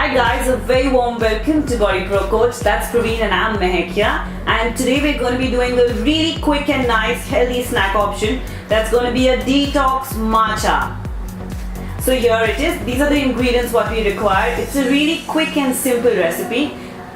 Alright guys, a very warm welcome to BodyProCoach. That's Praveen and I'm Mehak here. And today we're going to be doing a really quick and nice healthy snack option. That's going to be a Detox Matcha. So here it is. These are the ingredients what we require. It's a really quick and simple recipe.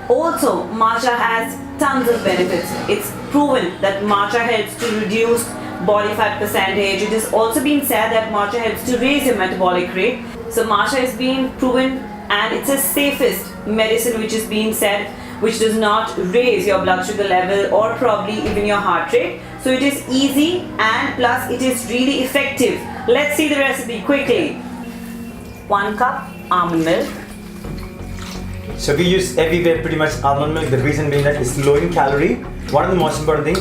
Also, matcha has tons of benefits. It's proven that matcha helps to reduce body fat percentage. It has also been said that matcha helps to raise your metabolic rate. So matcha is being proven, and it's the safest medicine which is being said, which does not raise your blood sugar level or probably even your heart rate. So it is easy and plus it is really effective. Let's see the recipe quickly. 1 cup almond milk. So we use everywhere pretty much almond milk. The reason being that it's low in calorie. One of the most important thing,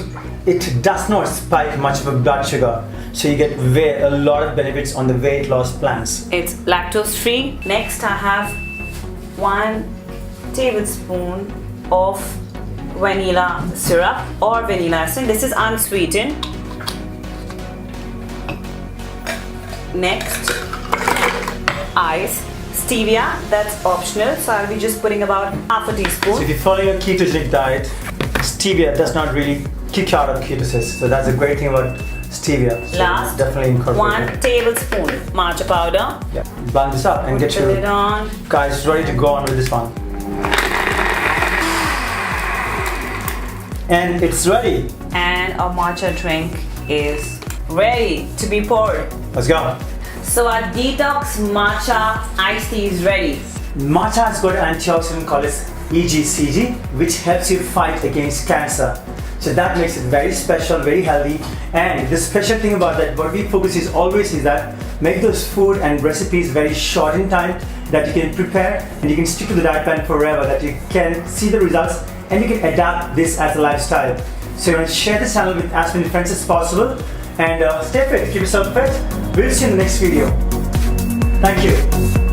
it does not spike much of a blood sugar. So you get a lot of benefits on the weight loss plans. It's lactose free. Next I have 1 tablespoon of vanilla syrup or vanilla essence. This is unsweetened. Next, ice. Stevia, that's optional, so I'll be just putting about half a teaspoon. So if you follow your ketogenic diet, stevia does not really kick you out of ketosis. So that's a great thing about stevia. So last, definitely incorporate 1 tablespoon matcha powder. Yeah, blend this up and get your lid on. Guys ready to go on with this one. And it's ready. And our matcha drink is ready to be poured. Let's go. So our detox matcha iced tea is ready. Matcha has got an antioxidant called as EGCG, which helps you fight against cancer. So that makes it very special, very healthy. And the special thing about that, what we focus is always is that make those food and recipes very short in time that you can prepare and you can stick to the diet plan forever, that you can see the results and you can adapt this as a lifestyle. So you want to share this channel with as many friends as possible and stay fit, keep yourself fit. We'll see you in the next video. Thank you.